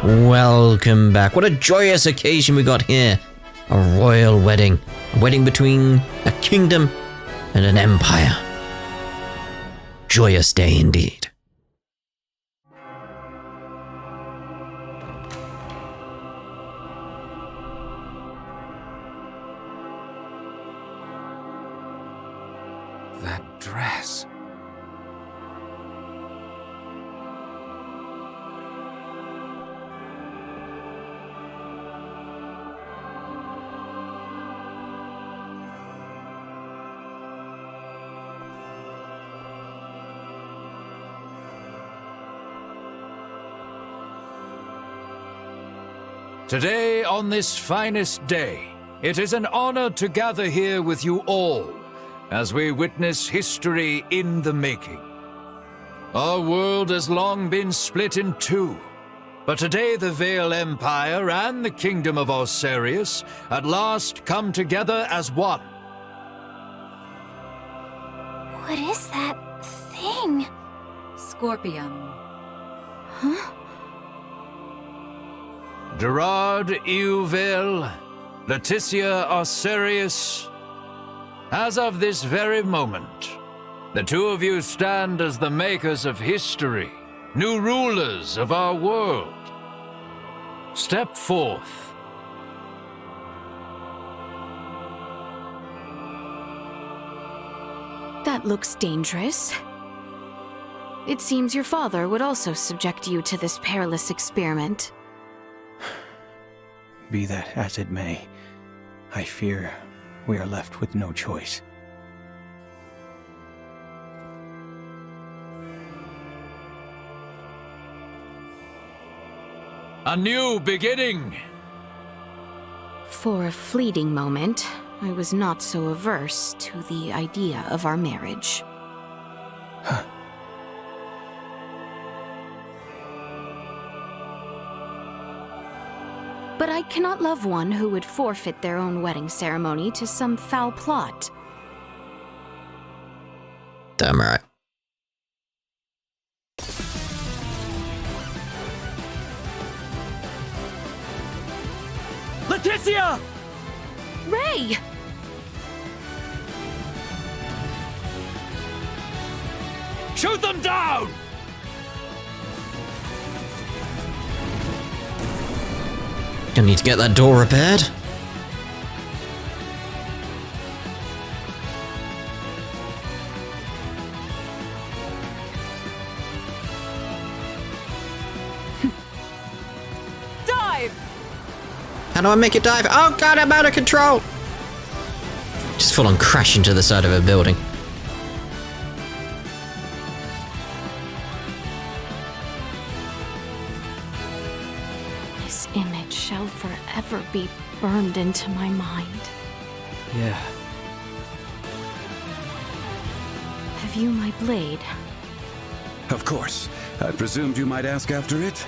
Welcome back. What a joyous occasion we got here. A royal wedding. A wedding between a kingdom and an empire. Joyous day indeed. That dress. Today, on this finest day, it is an honor to gather here with you all as we witness history in the making. Our world has long been split in two, but today the Vale Empire and the Kingdom of Osirius at last come together as one. What is that thing? Scorpion. Huh? Gerard Euvale, Laeticia Osirius, as of this very moment, the two of you stand as the makers of history, new rulers of our world. Step forth. That looks dangerous. It seems your father would also subject you to this perilous experiment. Be that as it may, I fear we are left with no choice. A new beginning. For a fleeting moment, I was not so averse to the idea of our marriage. Huh. But I cannot love one who would forfeit their own wedding ceremony to some foul plot. Damn right. Laeticia! Ray! Shoot them down! Gonna need to get that door repaired. Dive! How do I make it dive? Oh god, I'm out of control! Just full on crash into the side of a building. This image shall forever be burned into my mind. Yeah. Have you my blade? Of course. I presumed you might ask after it.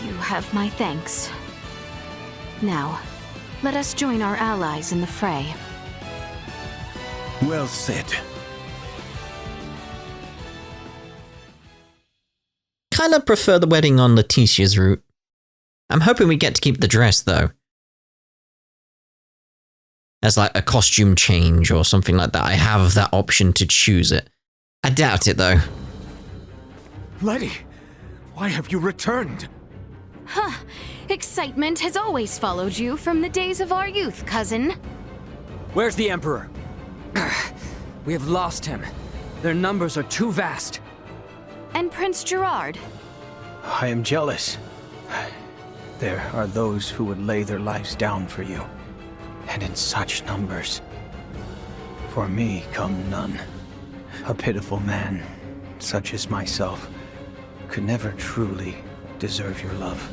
You have my thanks. Now, let us join our allies in the fray. Well said. Kinda prefer the wedding on Laeticia's route. I'm hoping we get to keep the dress, though. As like a costume change or something like that. I have that option to choose it. I doubt it, though. Letty, why have you returned? Huh. Excitement has always followed you from the days of our youth, cousin. Where's the Emperor? We have lost him. Their numbers are too vast. And Prince Gerard. I am jealous. There are those who would lay their lives down for you, and in such numbers. For me come none. A pitiful man, such as myself, could never truly deserve your love.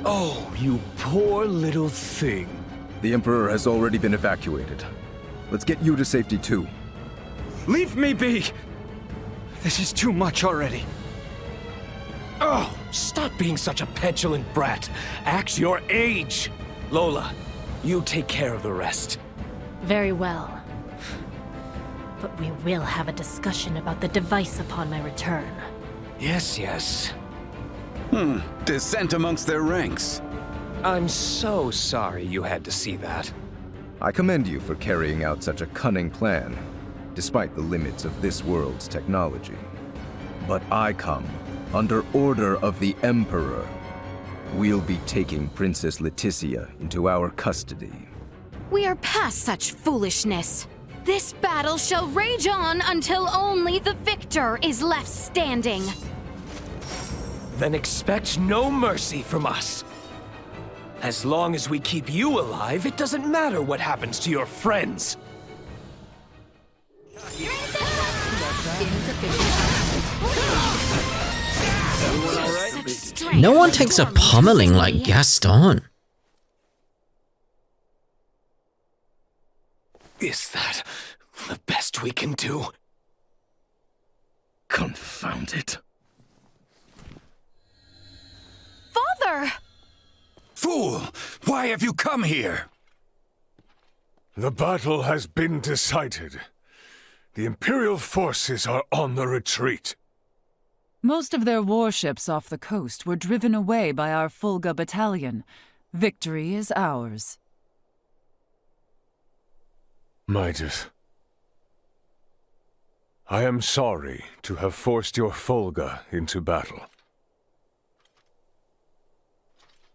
Oh, you poor little thing. The Emperor has already been evacuated. Let's get you to safety too. Leave me be! This is too much already. Oh, stop being such a petulant brat. Act your age. Lola, you take care of the rest. Very well. But we will have a discussion about the device upon my return. Yes. Dissent amongst their ranks. I'm so sorry you had to see that. I commend you for carrying out such a cunning plan, despite the limits of this world's technology. But I come under order of the Emperor. We'll be taking Princess Laeticia into our custody. We are past such foolishness. This battle shall rage on until only the victor is left standing. Then expect no mercy from us. As long as we keep you alive, it doesn't matter what happens to your friends. No one takes a pummeling like Gaston. Is that the best we can do? Confound it. Father! Fool! Why have you come here? The battle has been decided. The Imperial forces are on the retreat. Most of their warships off the coast were driven away by our Fulga battalion. Victory is ours. Midas, I am sorry to have forced your Fulga into battle.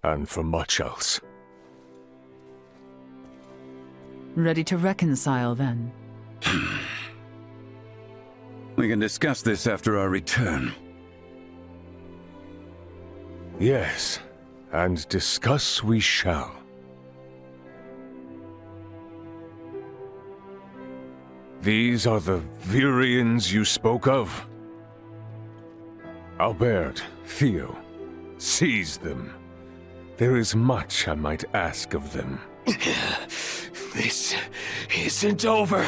And for much else. Ready to reconcile, then? We can discuss this after our return. Yes, and discuss we shall. These are the Virians you spoke of? Albert, Theo, seize them. There is much I might ask of them. This isn't over.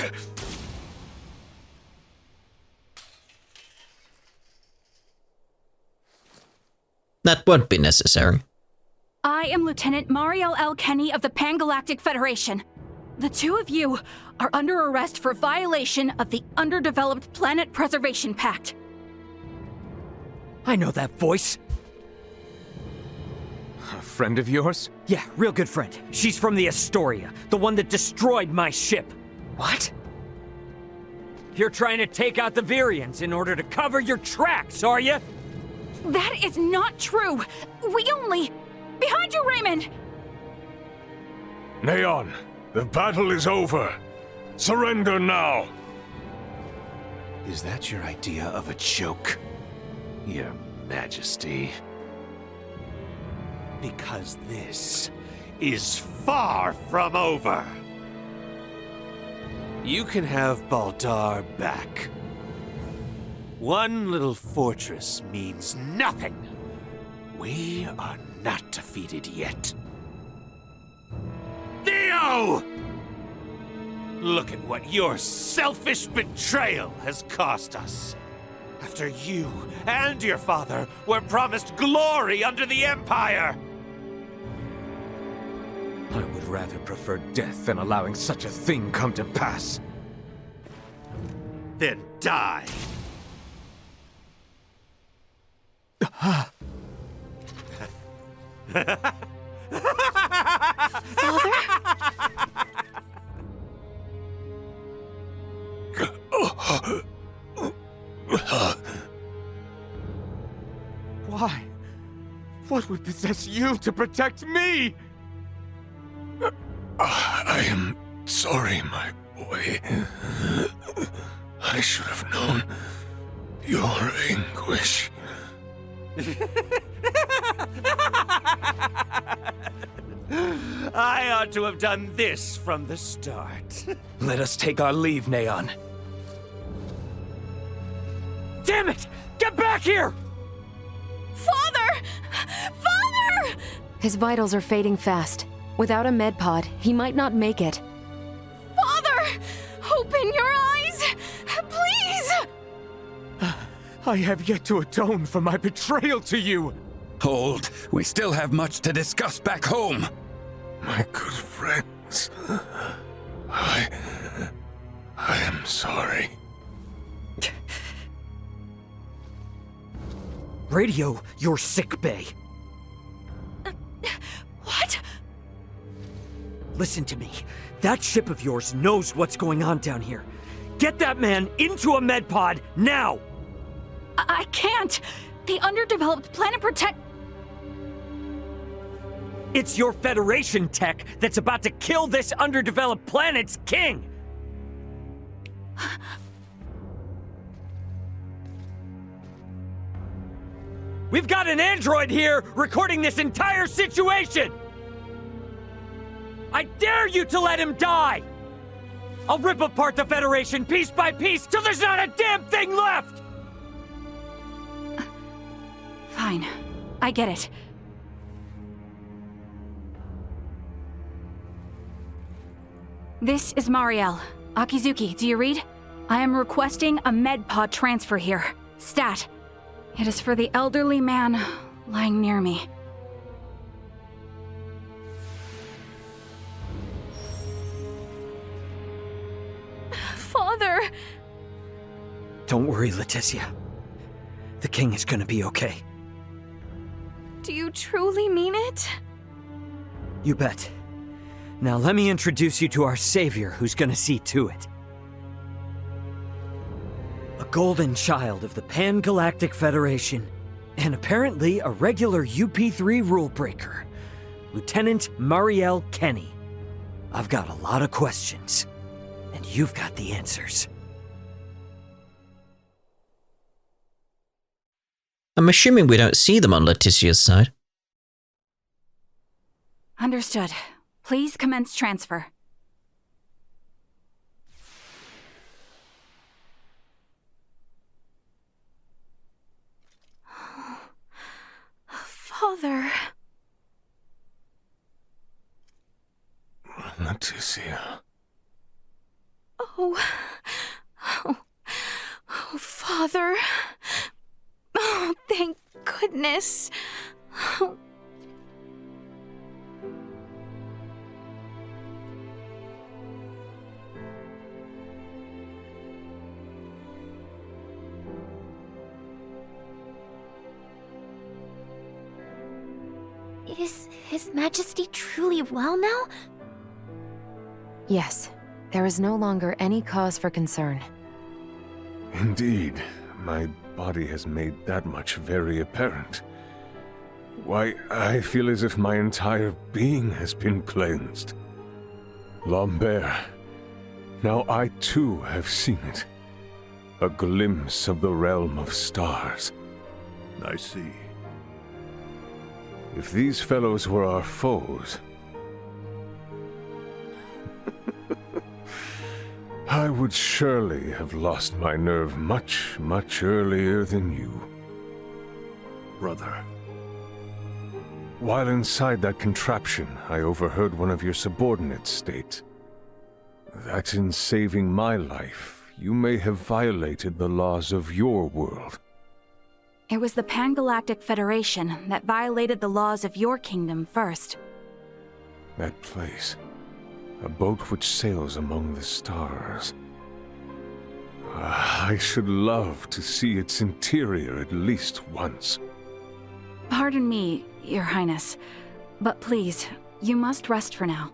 That won't be necessary. I am Lieutenant Mariel L. Kenny of the Pangalactic Federation. The two of you are under arrest for violation of the Underdeveloped Planet Preservation Pact. I know that voice. A friend of yours? Yeah, real good friend. She's from the Astoria, the one that destroyed my ship. What? You're trying to take out the Virians in order to cover your tracks, are you? That is not true. We only... Behind you, Raymond! Neon, the battle is over. Surrender now. Is that your idea of a joke, Your Majesty? Because this is far from over. You can have Baldar back. One little fortress means nothing. We are not defeated yet. Theo! Look at what your selfish betrayal has cost us. After you and your father were promised glory under the Empire. I would rather prefer death than allowing such a thing come to pass. Then die. Father? Why? What would possess you to protect me? I am sorry, my boy. I should have known your anguish. I ought to have done this from the start. Let us take our leave, Neon. Damn it! Get back here! Father! Father! His vitals are fading fast. Without a med pod, he might not make it. Father! Open your eyes! Please! I have yet to atone for my betrayal to you. Hold. We still have much to discuss back home. My good friends, I am sorry. Radio your sickbay. What? Listen to me. That ship of yours knows what's going on down here. Get that man into a med pod now! I can't! The underdeveloped planet protect... It's your Federation tech that's about to kill this underdeveloped planet's king! We've got an android here recording this entire situation! I dare you to let him die! I'll rip apart the Federation piece by piece till there's not a damn thing left! Fine. I get it. This is Marielle. Akizuki, do you read? I am requesting a med pod transfer here. Stat. It is for the elderly man lying near me. Father! Don't worry, Laeticia. The king is gonna be okay. Do you truly mean it? You bet. Now let me introduce you to our savior who's gonna see to it. A golden child of the Pangalactic Federation, and apparently a regular UP3 rule breaker, Lieutenant Marielle Kenny. I've got a lot of questions, and you've got the answers. I'm assuming we don't see them on Laeticia's side. Understood. Please commence transfer. Father... Laeticia. Oh, Father. Oh, thank goodness. Oh. Is His Majesty truly well now? Yes. There is no longer any cause for concern. Indeed, my body has made that much very apparent. Why, I feel as if my entire being has been cleansed. Lambert, now I too have seen it. A glimpse of the realm of stars. I see. If these fellows were our foes, I would surely have lost my nerve much, much earlier than you. Brother. While inside that contraption, I overheard one of your subordinates state that in saving my life, you may have violated the laws of your world. It was the Pangalactic Federation that violated the laws of your kingdom first. That place. A boat which sails among the stars. I should love to see its interior at least once. Pardon me, Your Highness, but please, you must rest for now.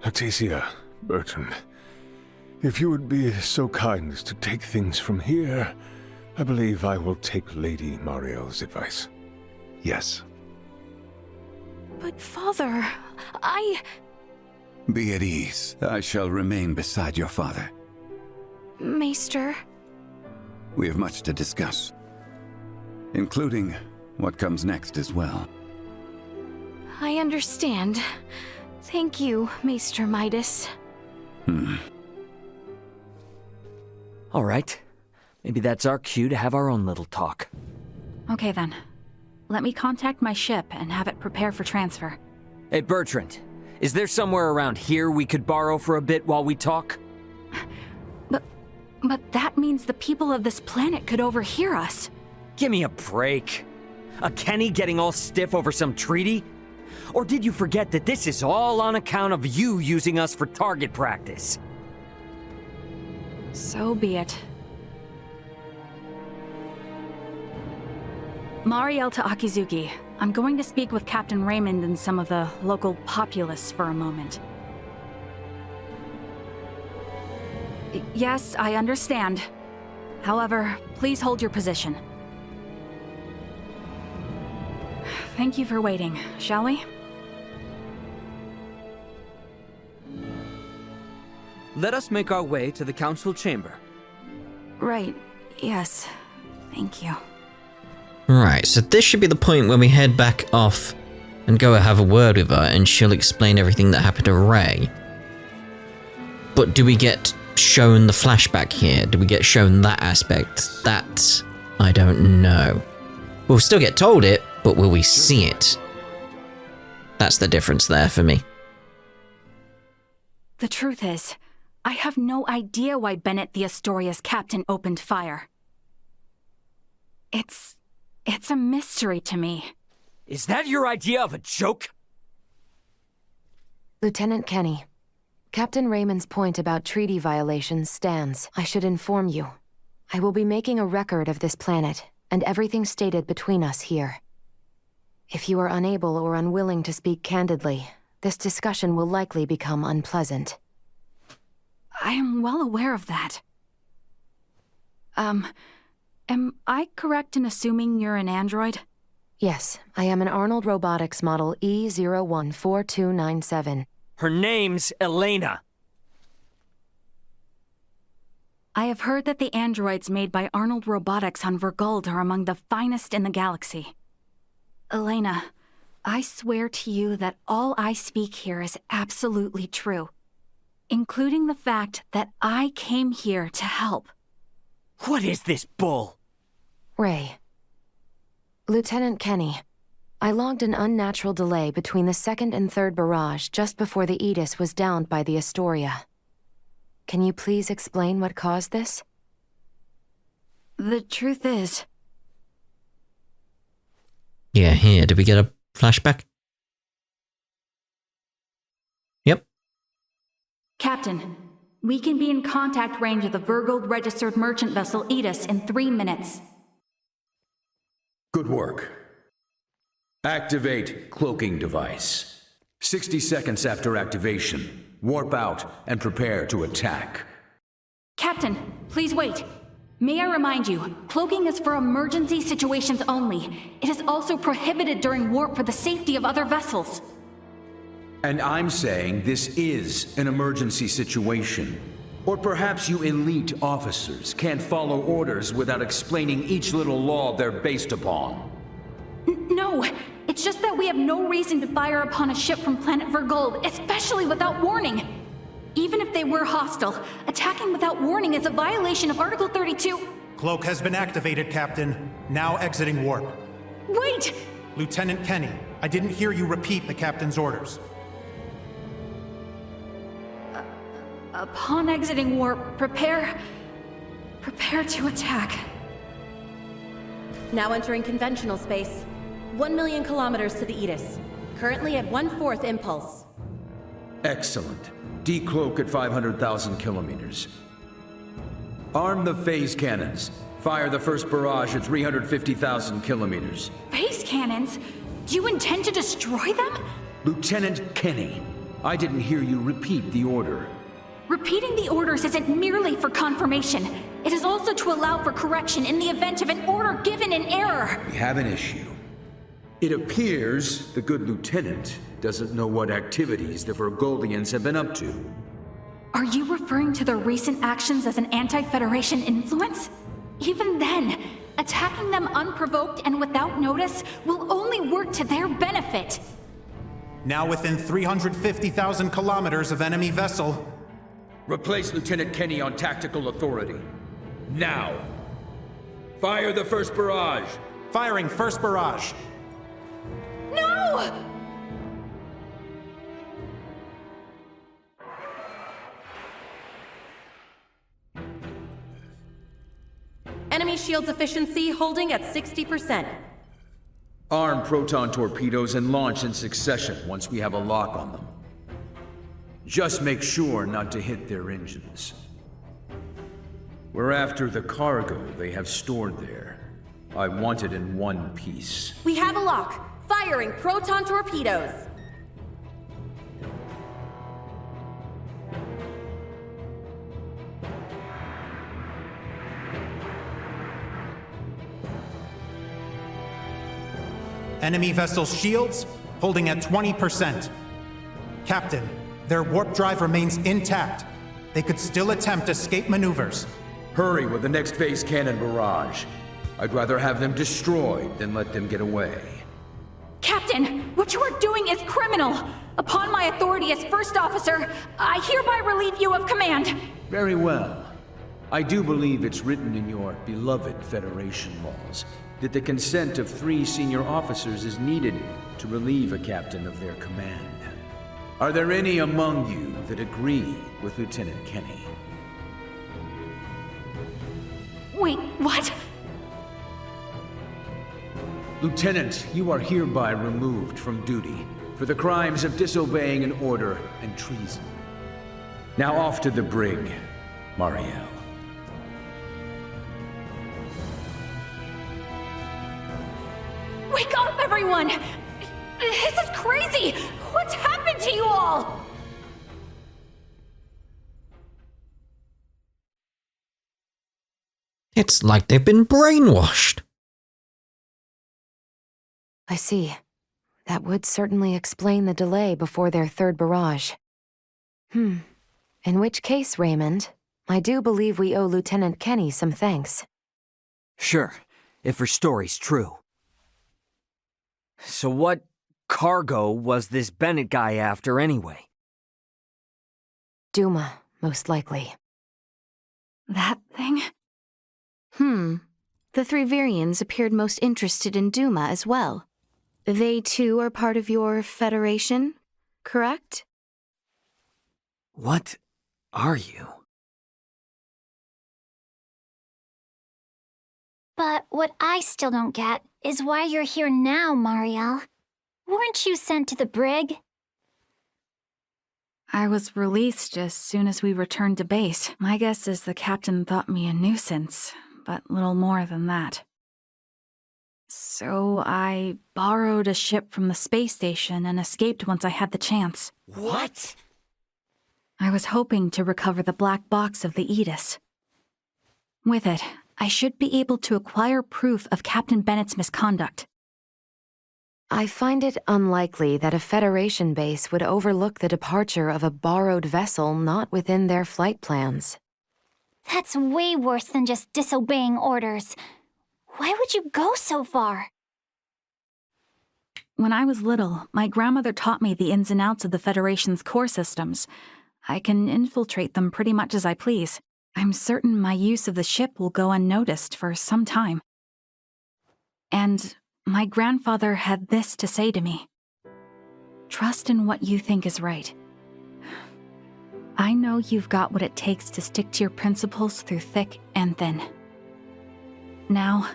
Laeticia, Bertrand, if you would be so kind as to take things from here, I believe I will take Lady Marielle's advice. Yes. But Father, Be at ease. I shall remain beside your father. Maester... We have much to discuss, including what comes next as well. I understand. Thank you, Maester Midas. All right. Maybe that's our cue to have our own little talk. Okay then. Let me contact my ship and have it prepare for transfer. Hey, Bertrand. Is there somewhere around here we could borrow for a bit while we talk? But that means the people of this planet could overhear us. Give me a break. A Kenny getting all stiff over some treaty? Or did you forget that this is all on account of you using us for target practice? So be it. Mariel to Akizuki. I'm going to speak with Captain Raymond and some of the local populace for a moment. Yes, I understand. However, please hold your position. Thank you for waiting, shall we? Let us make our way to the council chamber. Right, yes. Thank you. Right, so this should be the point where we head back off and go have a word with her, and she'll explain everything that happened to Ray. But do we get shown the flashback here? Do we get shown that aspect? That, I don't know. We'll still get told it, but will we see it? That's the difference there for me. The truth is, I have no idea why Bennett the Astoria's captain opened fire. It's a mystery to me. Is that your idea of a joke? Lieutenant Kenny, Captain Raymond's point about treaty violations stands. I should inform you. I will be making a record of this planet and everything stated between us here. If you are unable or unwilling to speak candidly, this discussion will likely become unpleasant. I am well aware of that. Am I correct in assuming you're an android? Yes, I am an Arnold Robotics model E014297. Her name's Elena. I have heard that the androids made by Arnold Robotics on Vergold are among the finest in the galaxy. Elena, I swear to you that all I speak here is absolutely true, including the fact that I came here to help. What is this bull? Ray. Lieutenant Kenny, I logged an unnatural delay between the second and third barrage just before the Aegis was downed by the Astoria. Can you please explain what caused this? The truth is... Yeah, here, did we get a flashback? Yep. Captain, we can be in contact range of the Vergold registered merchant vessel Aegis in 3 minutes. Good work. Activate cloaking device. 60 seconds after activation, warp out and prepare to attack. Captain, please wait. May I remind you, cloaking is for emergency situations only. It is also prohibited during warp for the safety of other vessels. And I'm saying this is an emergency situation. Or perhaps you elite officers can't follow orders without explaining each little law they're based upon. No, it's just that we have no reason to fire upon a ship from planet Vergold, especially without warning. Even if they were hostile, attacking without warning is a violation of Article 32. Cloak has been activated, Captain. Now exiting warp. Wait! Lieutenant Kenny, I didn't hear you repeat the captain's orders. Upon exiting warp, prepare to attack. Now entering conventional space. 1 million kilometers to the Aegis. Currently at 1/4 impulse. Excellent. Decloak at 500,000 kilometers. Arm the phase cannons. Fire the first barrage at 350,000 kilometers. Phase cannons? Do you intend to destroy them? Lieutenant Kenny, I didn't hear you repeat the order. Repeating the orders isn't merely for confirmation. It is also to allow for correction in the event of an order given in error. We have an issue. It appears the good lieutenant doesn't know what activities the Vergoldians have been up to. Are you referring to their recent actions as an anti-Federation influence? Even then, attacking them unprovoked and without notice will only work to their benefit. Now within 350,000 kilometers of enemy vessel. Replace Lieutenant Kenny on tactical authority. Now! Fire the first barrage! Firing first barrage. No! Enemy shields efficiency holding at 60%. Arm proton torpedoes and launch in succession once we have a lock on them. Just make sure not to hit their engines. We're after the cargo they have stored there. I want it in one piece. We have a lock. Firing proton torpedoes. Enemy vessel shields holding at 20%. Captain, their warp drive remains intact. They could still attempt escape maneuvers. Hurry with the next phase cannon barrage. I'd rather have them destroyed than let them get away. Captain, what you are doing is criminal. Upon my authority as first officer, I hereby relieve you of command. Very well. I do believe it's written in your beloved Federation laws that the consent of 3 senior officers is needed to relieve a captain of their command. Are there any among you that agree with Lieutenant Kenny? Wait, what? Lieutenant, you are hereby removed from duty for the crimes of disobeying an order and treason. Now off to the brig, Marielle. Wake up, everyone! This is crazy! What's happened to you all? It's like they've been brainwashed. I see. That would certainly explain the delay before their third barrage. In which case, Raymond, I do believe we owe Lieutenant Kenny some thanks. Sure, if her story's true. So what cargo was this Bennett guy after anyway? Duma, most likely. That thing? The 3 Virians appeared most interested in Duma as well. They too are part of your Federation, correct? What are you? But what I still don't get is why you're here now, Marielle. Weren't you sent to the brig? I was released as soon as we returned to base. My guess is the captain thought me a nuisance, but little more than that. So I borrowed a ship from the space station and escaped once I had the chance. What? I was hoping to recover the black box of the Aegis. With it, I should be able to acquire proof of Captain Bennett's misconduct. I find it unlikely that a Federation base would overlook the departure of a borrowed vessel not within their flight plans. That's way worse than just disobeying orders. Why would you go so far? When I was little, my grandmother taught me the ins and outs of the Federation's core systems. I can infiltrate them pretty much as I please. I'm certain my use of the ship will go unnoticed for some time. And my grandfather had this to say to me. Trust in what you think is right. I know you've got what it takes to stick to your principles through thick and thin. Now,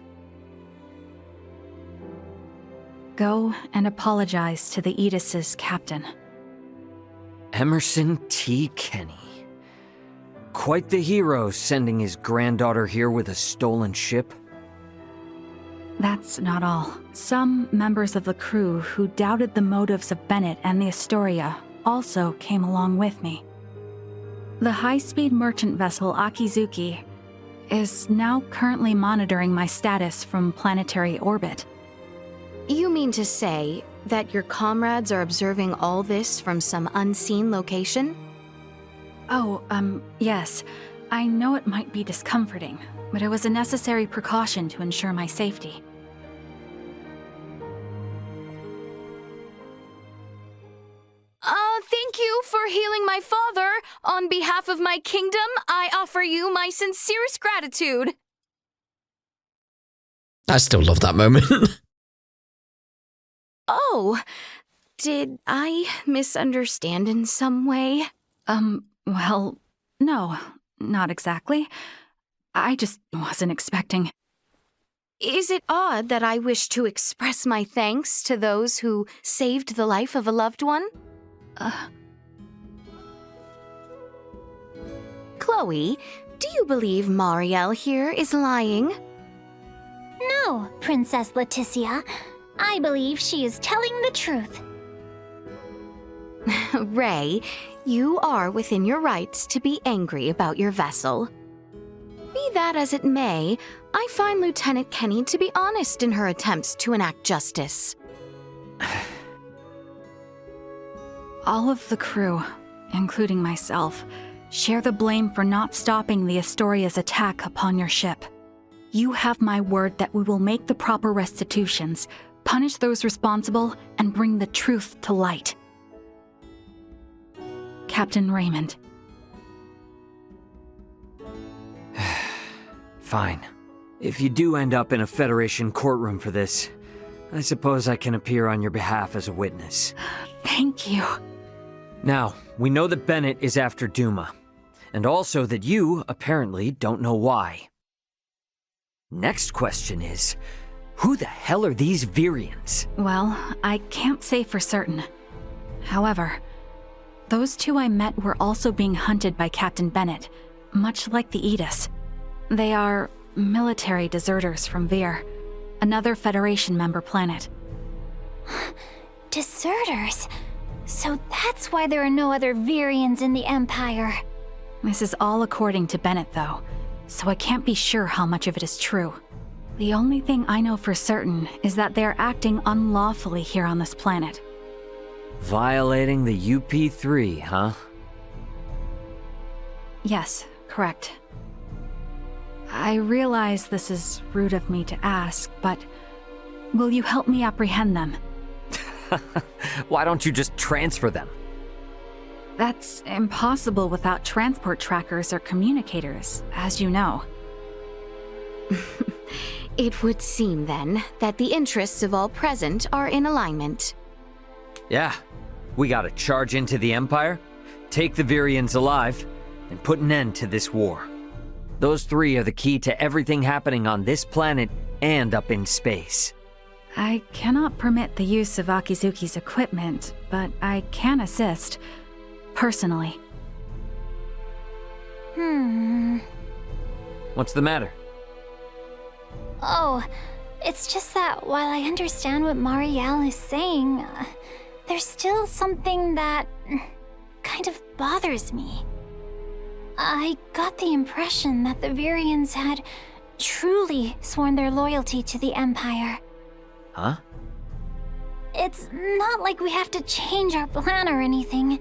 go and apologize to the Aegis's captain. Emerson T. Kenny. Quite the hero, sending his granddaughter here with a stolen ship. That's not all. Some members of the crew who doubted the motives of Bennett and the Astoria also came along with me. The high-speed merchant vessel Akizuki is now currently monitoring my status from planetary orbit. You mean to say that your comrades are observing all this from some unseen location? Oh, yes. I know it might be discomforting, but it was a necessary precaution to ensure my safety. Thank you for healing my father. On behalf of my kingdom, I offer you my sincerest gratitude. I still love that moment. Oh, did I misunderstand in some way? Well, no, not exactly. I just wasn't expecting. Is it odd that I wish to express my thanks to those who saved the life of a loved one? Chloe, do you believe Marielle here is lying? No, Princess Laeticia. I believe she is telling the truth. Ray, you are within your rights to be angry about your vessel. Be that as it may, I find Lieutenant Kenny to be honest in her attempts to enact justice. All of the crew, including myself, share the blame for not stopping the Astoria's attack upon your ship. You have my word that we will make the proper restitutions, punish those responsible, and bring the truth to light. Captain Raymond. Fine. If you do end up in a Federation courtroom for this, I suppose I can appear on your behalf as a witness. Thank you. Now, we know that Bennett is after Duma, and also that you, apparently, don't know why. Next question is, who the hell are these Virians? Well, I can't say for certain. However, those two I met were also being hunted by Captain Bennett, much like the Aegis. They are military deserters from Vir, another Federation member planet. Deserters? So that's why there are no other Virians in the Empire. This is all according to Bennett, though, so I can't be sure how much of it is true. The only thing I know for certain is that they are acting unlawfully here on this planet. Violating the UP3, huh? Yes, correct. I realize this is rude of me to ask, but will you help me apprehend them? Why don't you just transfer them? That's impossible without transport trackers or communicators, as you know. It would seem, then, that the interests of all present are in alignment. Yeah, we gotta charge into the Empire, take the Virians alive, and put an end to this war. Those three are the key to everything happening on this planet and up in space. I cannot permit the use of Akizuki's equipment, but I can assist, personally. What's the matter? Oh, it's just that while I understand what Marielle is saying, there's still something that kind of bothers me. I got the impression that the Virians had truly sworn their loyalty to the Empire. Huh? It's not like we have to change our plan or anything.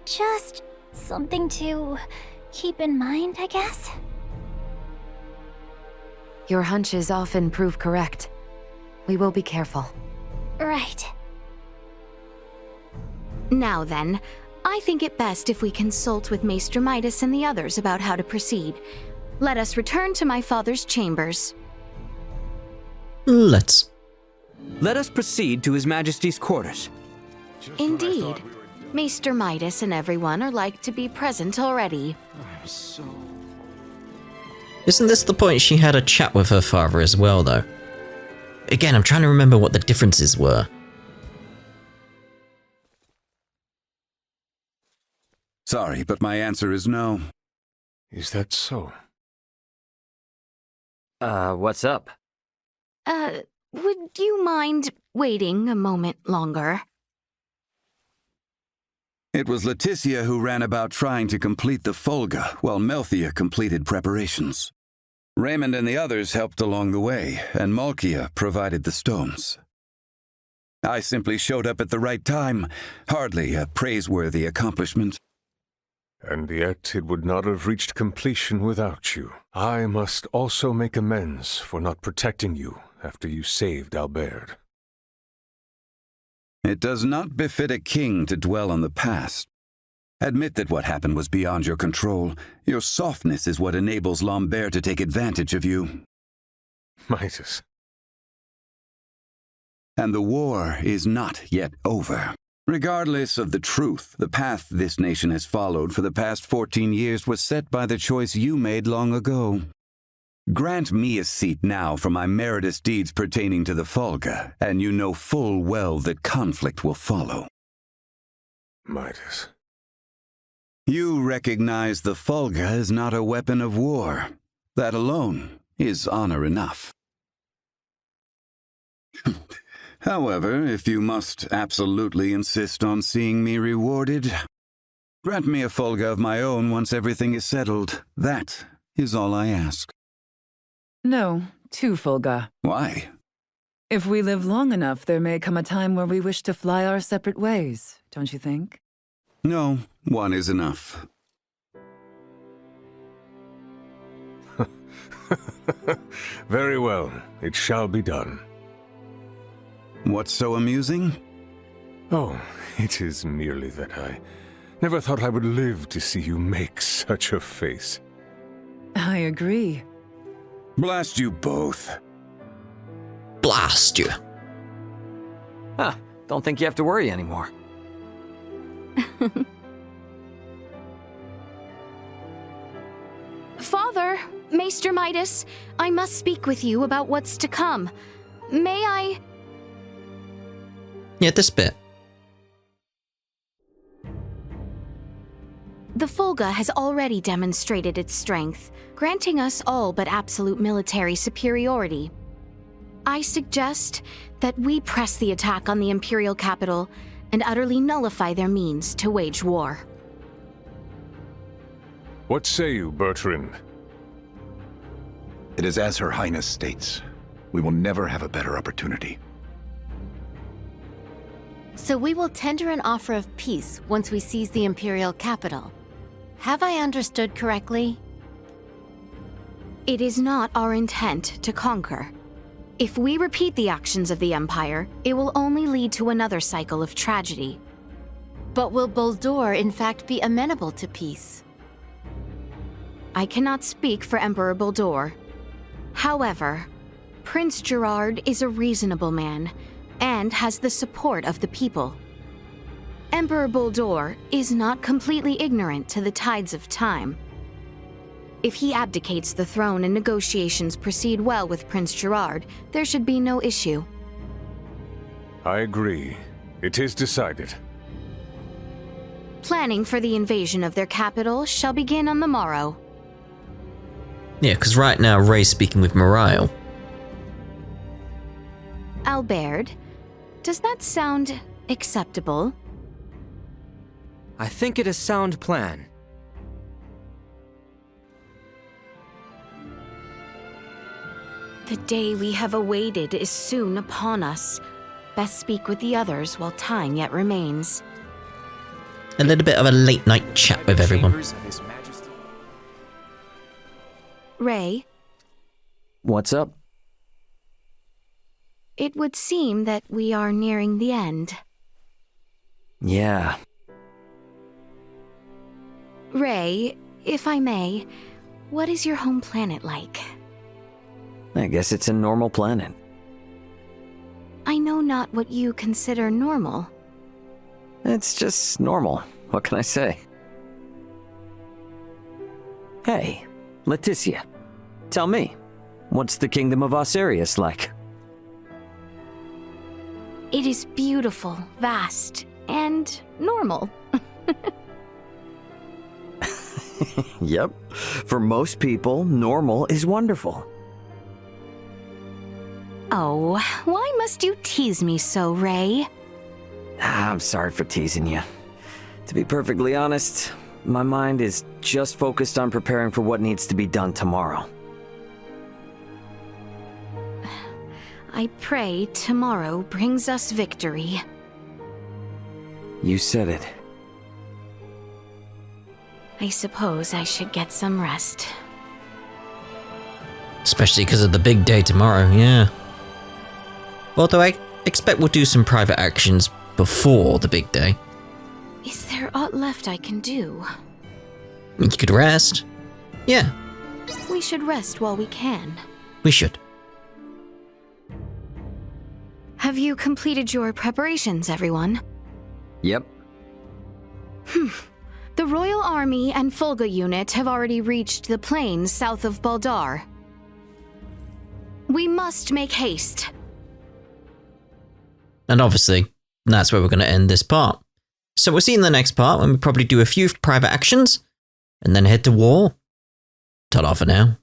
Just something to keep in mind, I guess. Your hunches often prove correct. We will be careful. Right. Now then, I think it best if we consult with Maester Midas and the others about how to proceed. Let us return to my father's chambers. Let's. Let us proceed to His Majesty's quarters. Indeed. Maester Midas and everyone are like to be present already. Isn't this the point she had a chat with her father as well, though? Again, I'm trying to remember what the differences were. Sorry, but my answer is no. Is that so? What's up? Would you mind waiting a moment longer? It was Laeticia who ran about trying to complete the Folga, while Melthia completed preparations. Raymond and the others helped along the way, and Malkia provided the stones. I simply showed up at the right time, hardly a praiseworthy accomplishment. And yet it would not have reached completion without you. I must also make amends for not protecting you after you saved Albert. It does not befit a king to dwell on the past. Admit that what happened was beyond your control. Your softness is what enables Lambert to take advantage of you. Midas. And the war is not yet over. Regardless of the truth, the path this nation has followed for the past 14 years was set by the choice you made long ago. Grant me a seat now for my meritorious deeds pertaining to the Folga, and you know full well that conflict will follow. Midas. You recognize the Folga is not a weapon of war. That alone is honor enough. However, if you must absolutely insist on seeing me rewarded, grant me a Fulga of my own once everything is settled. That is all I ask. No, 2 Fulga. Why? If we live long enough, there may come a time where we wish to fly our separate ways, don't you think? No, 1 is enough. Very well, it shall be done. What's so amusing? Oh, it is merely that I never thought I would live to see you make such a face. I agree. Blast you both. Blast you. Huh, don't think you have to worry anymore. Father, Maester Midas, I must speak with you about what's to come. May I? Yeah, this bit. The Fulga has already demonstrated its strength, granting us all but absolute military superiority. I suggest that we press the attack on the Imperial capital and utterly nullify their means to wage war. What say you, Bertrand? It is as Her Highness states. We will never have a better opportunity. So we will tender an offer of peace once we seize the Imperial capital. Have I understood correctly? It is not our intent to conquer. If we repeat the actions of the Empire, it will only lead to another cycle of tragedy. But will Boldur in fact be amenable to peace? I cannot speak for Emperor Boldur. However, Prince Gerard is a reasonable man and has the support of the people. Emperor Boldur is not completely ignorant to the tides of time. If he abdicates the throne and negotiations proceed well with Prince Gerard, there should be no issue. I agree. It is decided. Planning for the invasion of their capital shall begin on the morrow. Yeah, because right now Ray's speaking with Moriel. Albert, does that sound acceptable? I think it a sound plan. The day we have awaited is soon upon us. Best speak with the others while time yet remains. A little bit of a late night chat with everyone. Ray, What's up? it would seem that we are nearing the end. Yeah. Ray, if I may, what is your home planet like? I guess it's a normal planet. I know not what you consider normal. It's just normal. What can I say? Hey, Laeticia. Tell me, what's the Kingdom of Osirius like? It is beautiful, vast, and normal. Yep. For most people, normal is wonderful. Oh, why must you tease me so, Ray? I'm sorry for teasing you. To be perfectly honest, my mind is just focused on preparing for what needs to be done tomorrow. I pray tomorrow brings us victory. You said it. I suppose I should get some rest. Especially because of the big day tomorrow, yeah. Although I expect we'll do some private actions before the big day. Is there aught left I can do? You could rest. Yeah, We should rest while we can. we should. Have you completed your preparations, everyone? Yep. The Royal Army and Fulga unit have already reached the plains south of Baldar. We must make haste. And obviously, that's where we're going to end this part. So we'll see in the next part when we probably do a few private actions and then head to war. Ta-da for now.